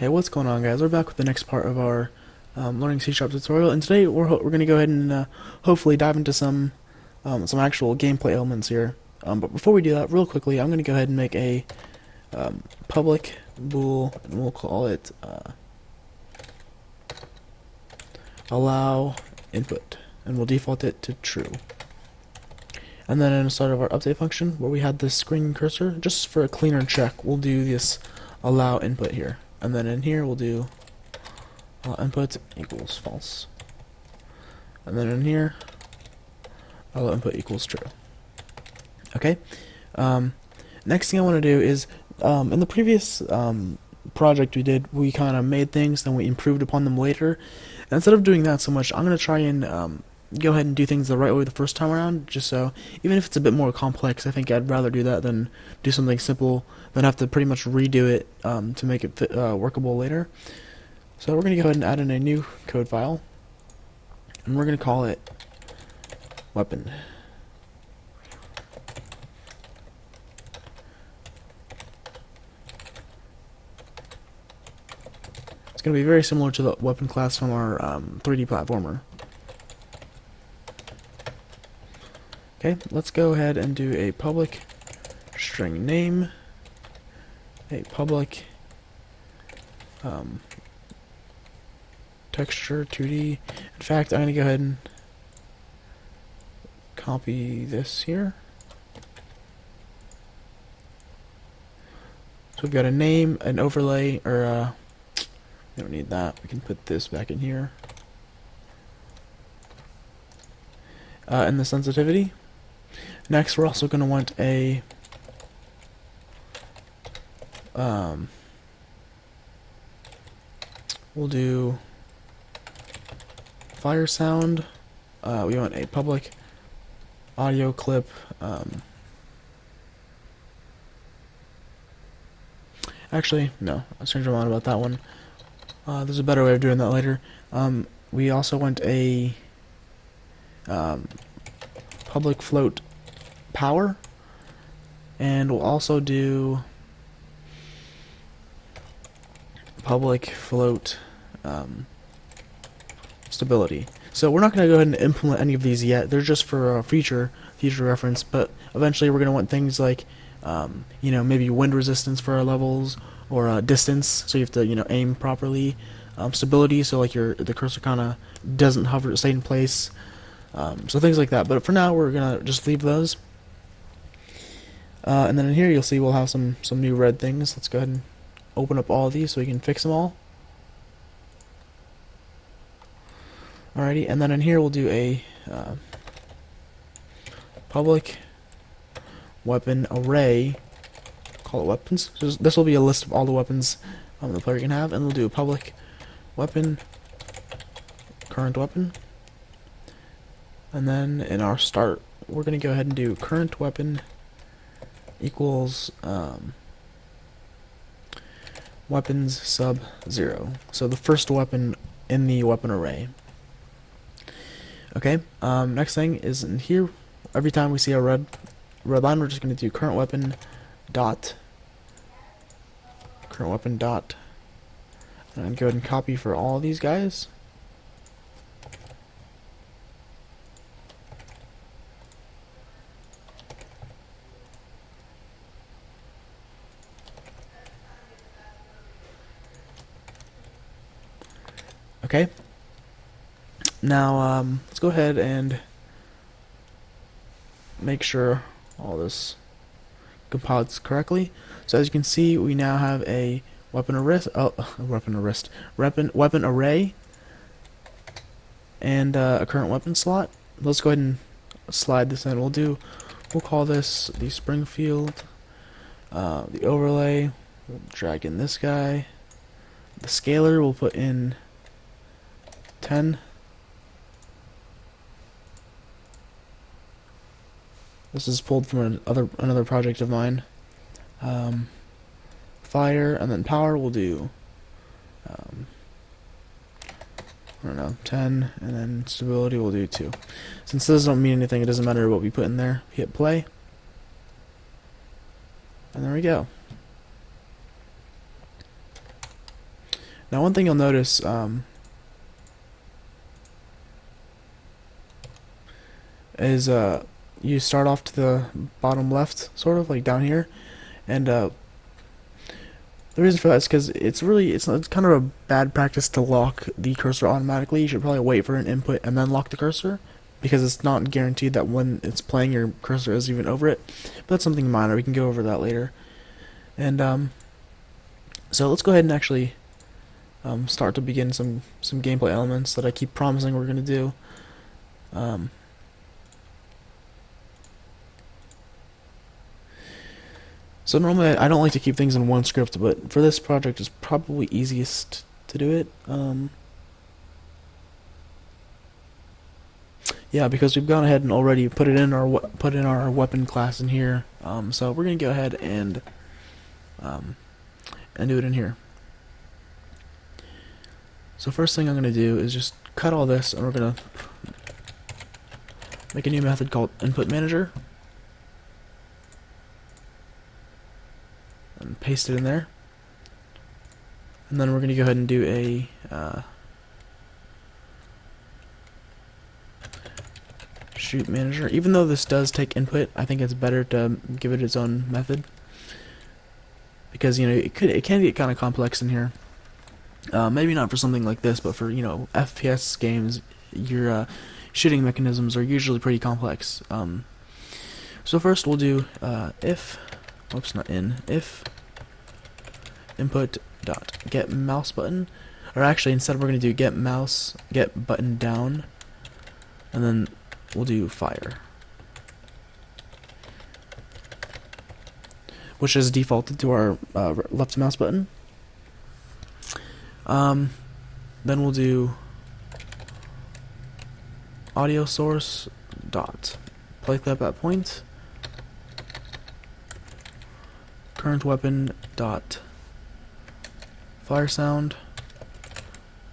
Hey, what's going on, guys? We're back with the next part of our learning C# tutorial, and today we're going to go ahead and hopefully dive into some actual gameplay elements here. But before we do that, real quickly, I'm going to go ahead and make a public bool, and we'll call it allow input, and we'll default it to true. And then inside of our update function, where we had this screen cursor, just for a cleaner check, we'll do this allow input here. And then in here we'll do input equals false. And then in here, allow input equals true. Okay. Next thing I want to do is, in the previous project we did, we kind of made things, then we improved upon them later. And instead of doing that so much, I'm going to try and go ahead and do things the right way the first time around, just so, even if it's a bit more complex, I think I'd rather do that than do something simple, than have to pretty much redo it to make it workable later. So we're going to go ahead and add in a new code file, and we're going to call it weapon. It's going to be very similar to the weapon class from our 3D platformer. Okay, let's go ahead and do a public string name, a public texture 2D. In fact, I'm going to go ahead and copy this here. So we've got a name, an overlay, or we don't need that. We can put this back in here. And the sensitivity. Next, we're also going to want a we'll do fire sound. We want a public audio clip. Actually, no, I'll change my mind about that one. There's a better way of doing that later. We also want a public float power, and we'll also do public float stability. So we're not going to go ahead and implement any of these yet. They're just for future reference, but eventually we're going to want things like maybe wind resistance for our levels, or distance, so you have to aim properly, stability, so like the cursor kind of doesn't hover, stay in place, so things like that. But for now we're gonna just leave those. And then in here you'll see we'll have some new red things. Let's go ahead and open up all of these so we can fix them all. Alrighty, and then in here we'll do a public weapon array, call it weapons. So this will be a list of all the weapons the player can have, and we'll do a public weapon current weapon. And then in our start, we're going to go ahead and do current weapon equals weapons sub 0. So the first weapon in the weapon array. Okay, next thing is in here, every time we see a red line, we're just going to do current weapon dot, and go ahead and copy for all of these guys. Okay. Now let's go ahead and make sure all this compiles correctly. So as you can see, we now have a weapon array, weapon array, and a current weapon slot. Let's go ahead and slide this in. We'll call this the Springfield, the overlay. We'll drag in this guy. The scalar we'll put in 10. This is pulled from another project of mine. Fire, and then power we'll do I don't know, 10, and then stability we'll do 2. Since those don't mean anything, it doesn't matter what we put in there. Hit play, and there we go. Now one thing you'll notice is you start off to the bottom left, sort of like down here, and the reason for that is because it's kind of a bad practice to lock the cursor automatically. You should probably wait for an input and then lock the cursor, because it's not guaranteed that when it's playing your cursor is even over it. But that's something minor. We can go over that later. And so let's go ahead and actually start to begin some gameplay elements that I keep promising we're gonna do. So normally I don't like to keep things in one script, but for this project it's probably easiest to do it. Yeah, because we've gone ahead and already put in our weapon class in here. So we're gonna go ahead and do it in here. So first thing I'm gonna do is just cut all this, and we're gonna make a new method called Input Manager, and paste it in there. And then we're gonna go ahead and do a shoot manager. Even though this does take input, I think it's better to give it its own method, because it can get kind of complex in here. Maybe not for something like this, but for FPS games, your shooting mechanisms are usually pretty complex. So first we'll do if input dot get mouse button, or actually instead we're going to do get button down, and then we'll do fire, which is defaulted to our left mouse button. Then we'll do audio source dot play clip at point, current weapon dot fire sound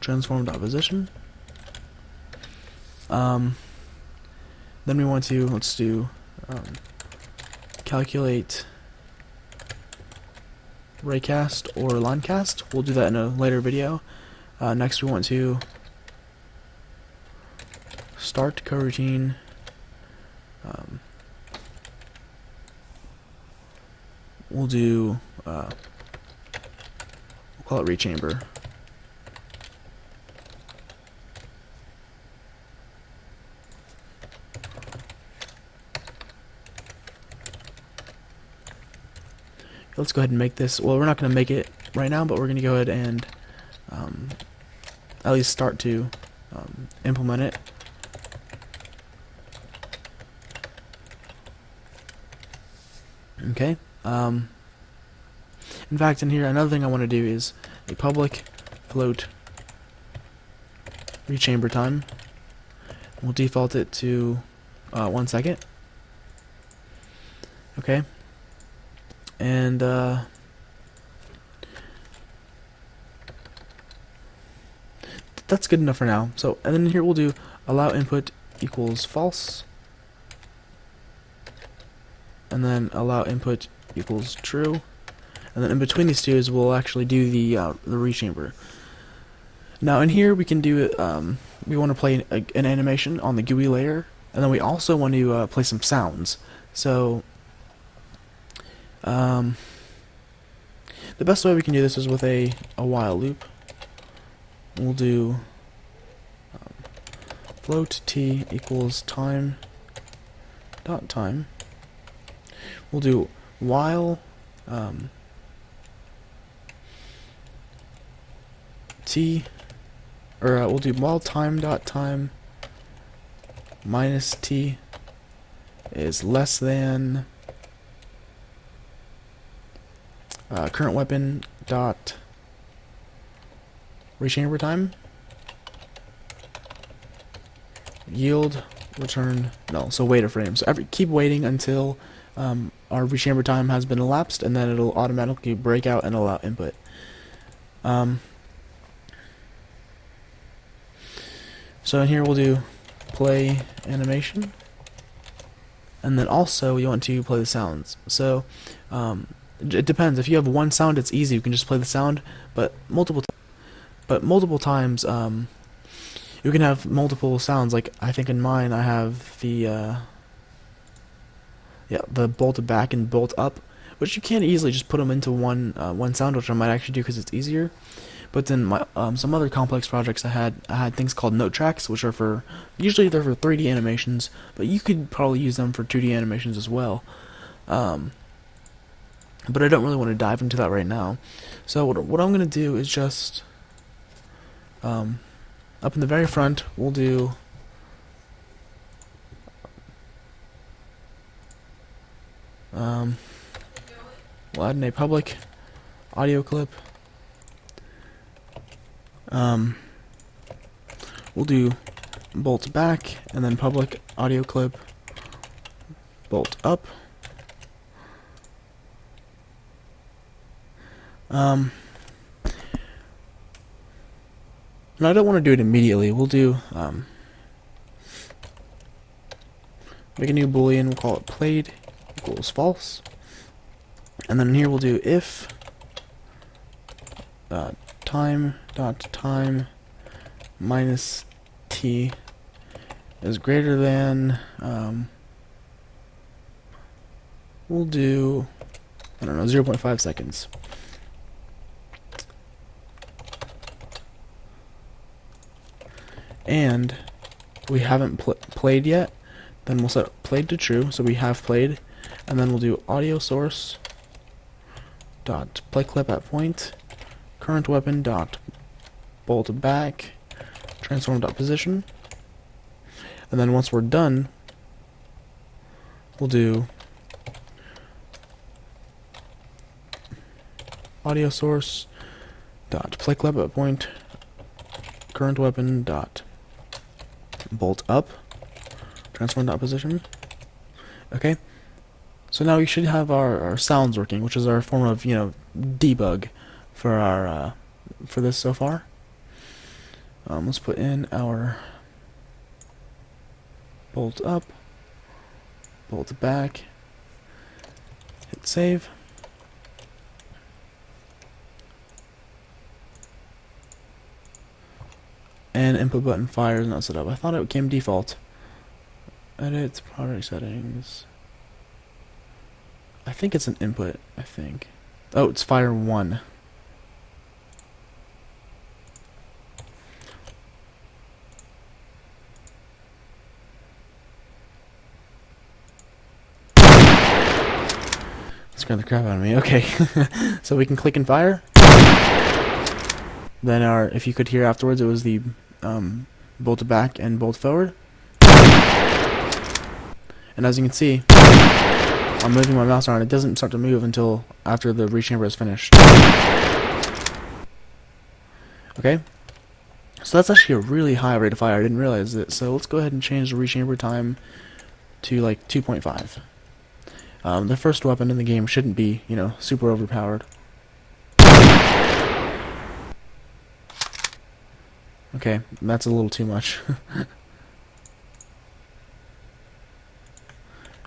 transform dot position. Then we want to let's do calculate raycast or linecast. We'll do that in a later video. Next we want to start coroutine, we'll do we'll call it rechamber. Let's go ahead and make this. Well, we're not going to make it right now, but we're going to go ahead and at least start to implement it. Okay. In fact, in here, another thing I want to do is a public float rechamber time. We'll default it to 1 second. Okay. And that's good enough for now. So, and then here we'll do allow input equals false, and then allow input equals true, and then in between these two is we'll actually do the rechamber. Now in here we can do it. We want to play an animation on the GUI layer, and then we also want to play some sounds. So the best way we can do this is with a while loop. We'll do float t equals time dot time. We'll do while we'll do while time dot time minus t is less than current weapon dot rechamber time, yield return null. So wait a frame. So keep waiting until our rechamber time has been elapsed, and then it'll automatically break out and allow input. So in here we'll do play animation, and then also we want to play the sounds. So it depends. If you have one sound, it's easy. You can just play the sound, but multiple times. but multiple times, you can have multiple sounds. Like I think in mine, I have the bolt back and bolt up, which you can easily just put them into one sound, which I might actually do because it's easier. But then my some other complex projects I had things called note tracks, which are usually they're for 3D animations, but you could probably use them for 2D animations as well. But I don't really want to dive into that right now. So what I'm gonna do is just up in the very front, we'll do we'll add in a public audio clip. We'll do bolt back and then public audio clip bolt up. And I don't want to do it immediately. We'll do make a new boolean. We'll call it played equals false, and then here we'll do if time minus t is greater than we'll do, I don't know, 0.5 seconds. And we haven't played yet, then we'll set played to true, so we have played, and then we'll do audio source dot play clip at point current weapon dot bolt back transform dot position, and then once we're done, we'll do audio source dot play clip at point current weapon dot bolt up transform dot position. Okay, so now we should have our sounds working, which is our form of debug for our for this so far. Let's put in our bolt up, bolt back, hit save. And input button fire is not set up. I thought it came default. Edit project settings. I think it's an input. I think. Oh, it's fire 1. Scared the crap out of me. Okay, so we can click and fire. Then if you could hear afterwards, it was the bolt back and bolt forward. And as you can see, I'm moving my mouse around. It doesn't start to move until after the rechamber is finished. Okay, so that's actually a really high rate of fire. I didn't realize it. So let's go ahead and change the rechamber time to like 2.5. The first weapon in the game shouldn't be, super overpowered. Okay, that's a little too much.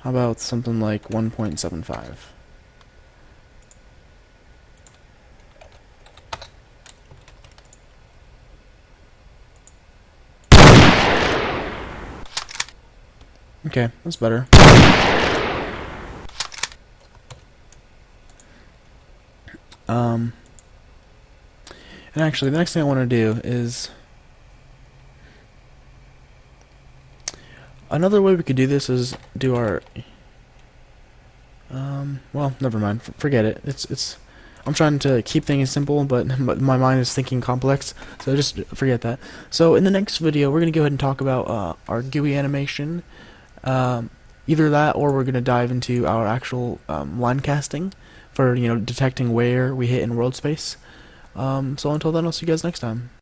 How about something like 1.75? Okay, that's better. And actually, the next thing I want to do is another way we could do this is do our well, never mind. Forget it. I'm trying to keep things simple, but my mind is thinking complex, so just forget that. So in the next video, we're gonna go ahead and talk about our Gui animation. Either that, or we're gonna dive into our actual line casting for detecting where we hit in world space. So until then, I'll see you guys next time.